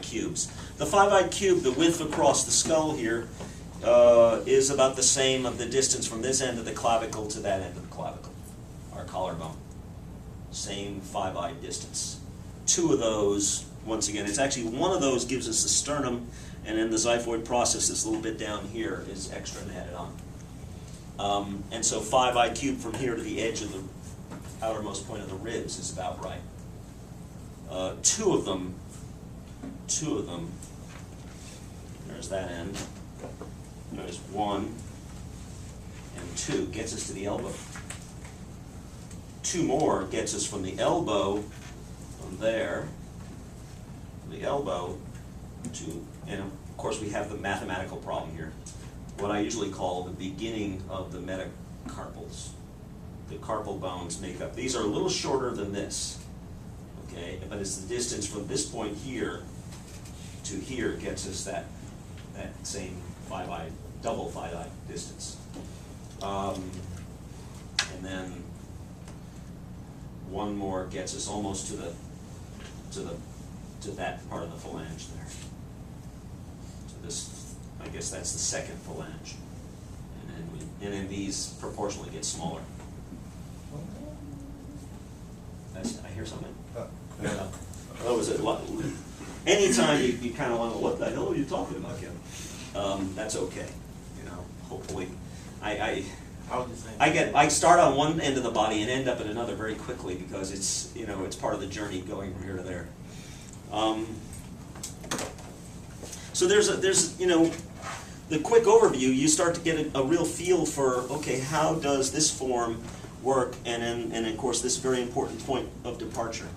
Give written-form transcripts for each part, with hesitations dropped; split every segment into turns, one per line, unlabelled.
cubes. The 5i cube, the width across the skull here, is about the same of the distance from this end of the clavicle to that end of the clavicle, our collarbone. Same 5i distance. Two of those, once again, it's actually one of those gives us the sternum, and then the xiphoid process, this little bit down here, is extra and added on. And so 5i cubed from here to the edge of the outermost point of the ribs is about right. Two of them, there's that end, there's 1 and 2, gets us to the elbow. 2 more gets us from the elbow, from there, the elbow to, and of course we have the mathematical problem here, what I usually call the beginning of the metacarpals. The carpal bones make up, these are a little shorter than this, okay, but it's the distance from this point here to here gets us that same 5i, double 5i distance. And then one more gets us almost to that part of the phalange there. So this, I guess that's the second phalange. And then these proportionally get smaller. I hear something. That was it. Anytime you kind of want to, what the hell are you talking about, Kevin? That's okay. You know, hopefully, I start on one end of the body and end up at another very quickly because it's, you know, it's part of the journey going from here to there. So there's you know, the quick overview. You start to get a real feel for, okay, how does this form work, and of course this very important point of departure.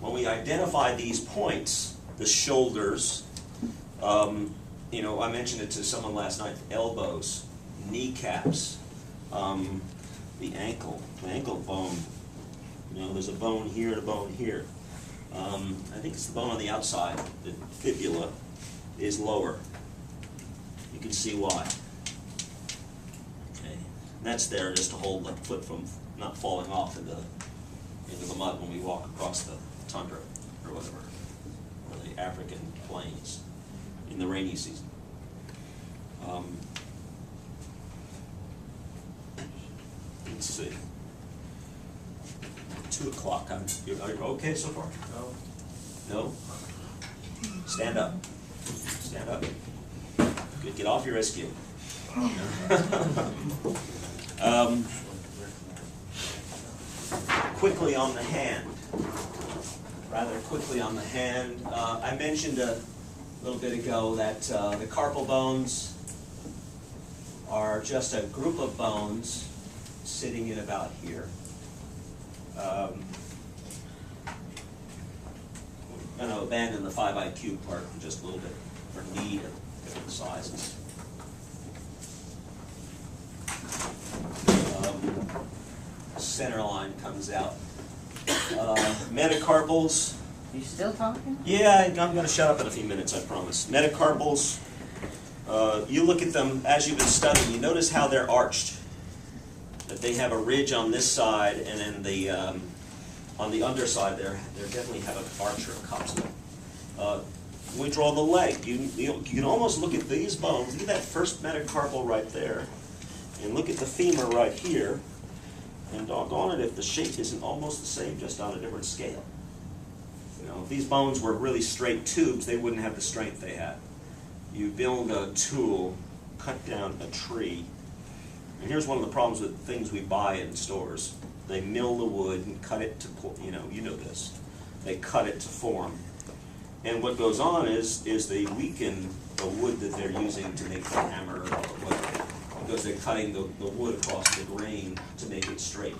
When we identify these points, the shoulders, you know, I mentioned it to someone last night, elbows, kneecaps, the ankle bone, you know, there's a bone here and a bone here. I think it's the bone on the outside, the fibula is lower. You can see why. Okay, and that's there just to hold the foot from not falling off into the mud when we walk across the tundra or whatever, or the African plains in the rainy season. Let's see. 2 o'clock. Are you okay so far? No. No? Stand up. Stand up. Good. Get off your SQ. Quickly on the hand. Rather quickly on the hand. I mentioned a little bit ago that the carpal bones are just a group of bones sitting in about here. I'm going to abandon the 5i cube part for just a little bit for need of different sizes. Center line comes out. Metacarpals.
You still talking?
Yeah, I'm going to shut up in a few minutes, I promise. Metacarpals, you look at them as you've been studying, you notice how they're arched. That they have a ridge on this side, and then the on the underside they definitely have an arch or a cup to them. When we draw the leg, you can almost look at these bones. Look at that first metacarpal right there, and look at the femur right here. And doggone it if the shape isn't almost the same, just on a different scale. You know, if these bones were really straight tubes, they wouldn't have the strength they have. You build a tool, cut down a tree, and here's one of the problems with things we buy in stores. They mill the wood and cut it to, you know this. They cut it to form. And what goes on is they weaken the wood that they're using to make the hammer or whatever, because they're cutting the wood across the grain to make it straight.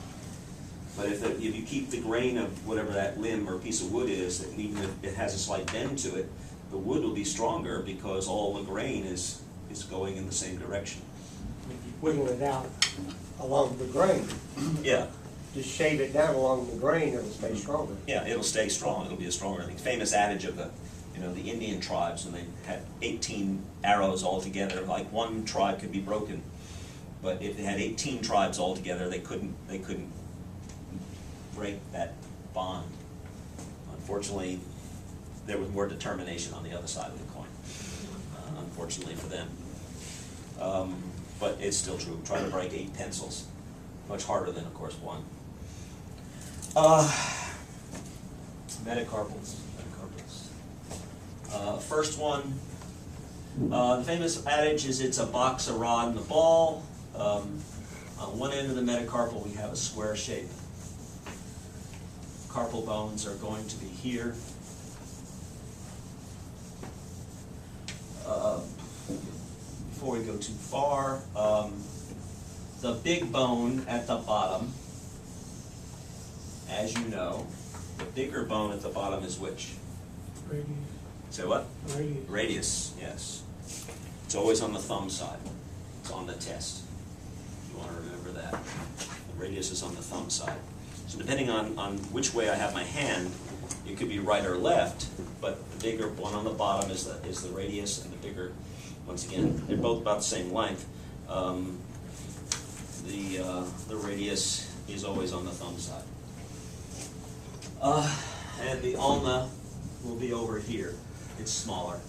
But if you keep the grain of whatever that limb or piece of wood is, and even if it has a slight bend to it, the wood will be stronger because all the grain is going in the same direction.
If you whittle it out along the grain,
Yeah.
just shave it down along the grain, it'll stay stronger.
Yeah, it'll stay strong. It'll be a stronger. I think famous adage of the Indian tribes, when they had 18 arrows all together, like one tribe could be broken, but if they had 18 tribes all together, they couldn't break that bond. Unfortunately, there was more determination on the other side of the coin, unfortunately for them. But it's still true. Try to break 8 pencils. Much harder than, of course, 1. Metacarpals. First one, the famous adage is it's a box, a rod, and a ball. On one end of the metacarpal we have a square shape. Carpal bones are going to be here. Before we go too far, the big bone at the bottom, as you know, the bigger bone at the bottom is which?
Radius.
Say what?
Radius.
Radius, yes. It's always on the thumb side. It's on the test. You want to remember that. The radius is on the thumb side. So depending on which way I have my hand, it could be right or left, but the bigger one on the bottom is the radius, and the bigger, once again, they're both about the same length. The radius is always on the thumb side. And the ulna will be over here. It's smaller.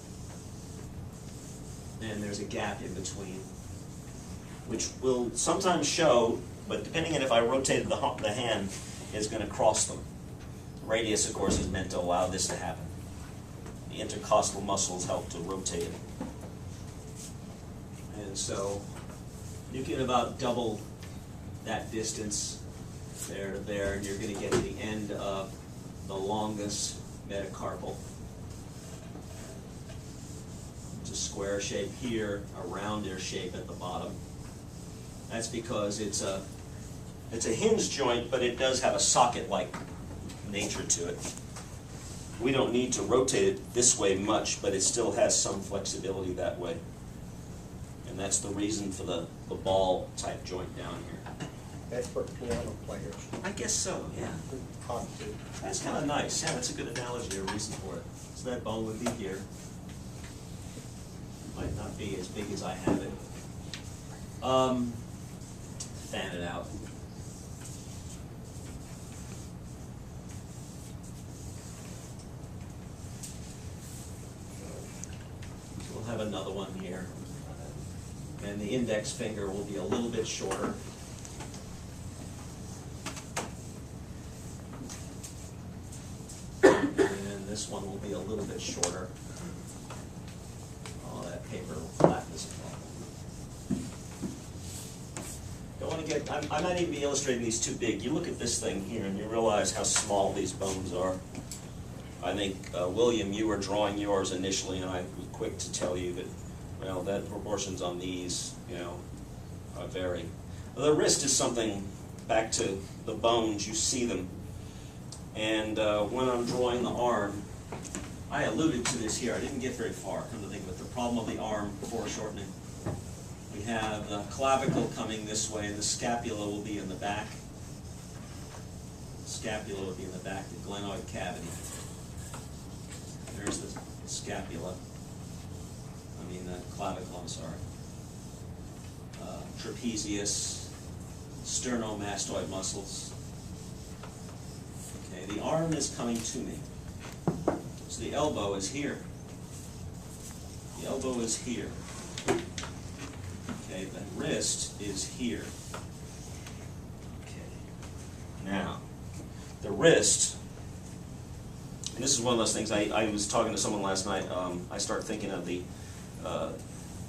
And there's a gap in between, which will sometimes show, but depending on if I rotated the hand, is going to cross them. The radius, of course, is meant to allow this to happen. The intercostal muscles help to rotate it. And so you get about double that distance there to there, and you're going to get to the end of the longest metacarpal. It's a square shape here, a rounder shape at the bottom. That's because it's a hinge joint, but it does have a socket-like nature to it. We don't need to rotate it this way much, but it still has some flexibility that way. And that's the reason for the ball type joint down here.
That's for piano players.
I guess so, yeah. That's kind of nice. Yeah, that's a good analogy or reason for it. So that bone would be here. Might not be as big as I have it. Fan it out. So we'll have another one here. And the index finger will be a little bit shorter. And this one will be a little bit shorter. Oh, that paper will flatten this problem. Don't want to get, I might even be illustrating these too big. You look at this thing here and you realize how small these bones are. I think, William, you were drawing yours initially, and I was quick to tell you that, well, the proportions on these, you know, vary. The wrist is something, back to the bones, you see them. And when I'm drawing the arm, I alluded to this here. I didn't get very far, come to think of it. The problem of the arm foreshortening. We have the clavicle coming this way, and the scapula will be in the back. Scapula will be in the back, the glenoid cavity. There's the scapula. I mean the clavicle, I'm sorry. Trapezius, sternomastoid muscles. Okay, the arm is coming to me. So the elbow is here. The elbow is here. Okay, the wrist is here. Okay. Now, the wrist, and this is one of those things, I was talking to someone last night, I start thinking of the,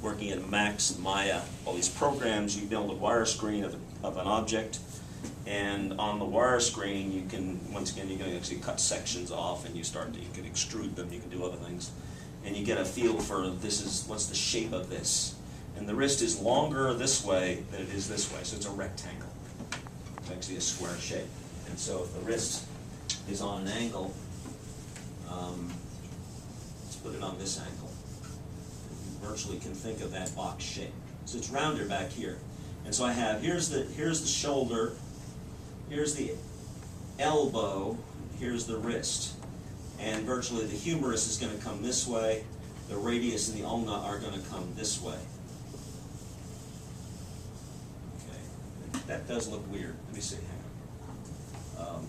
working in Max and Maya, all these programs, you build a wire screen of an object, and on the wire screen you can, once again, you can actually cut sections off, and you can extrude them, you can do other things, and you get a feel for what's the shape of this. And the wrist is longer this way than it is this way, so it's a rectangle. It's actually a square shape. And so if the wrist is on an angle, let's put it on this angle. You virtually can think of that box shape. So it's rounder back here. And so I have, here's the shoulder, here's the elbow, here's the wrist. And virtually the humerus is going to come this way, the radius and the ulna are going to come this way. Okay, that does look weird. Let me see, hang on.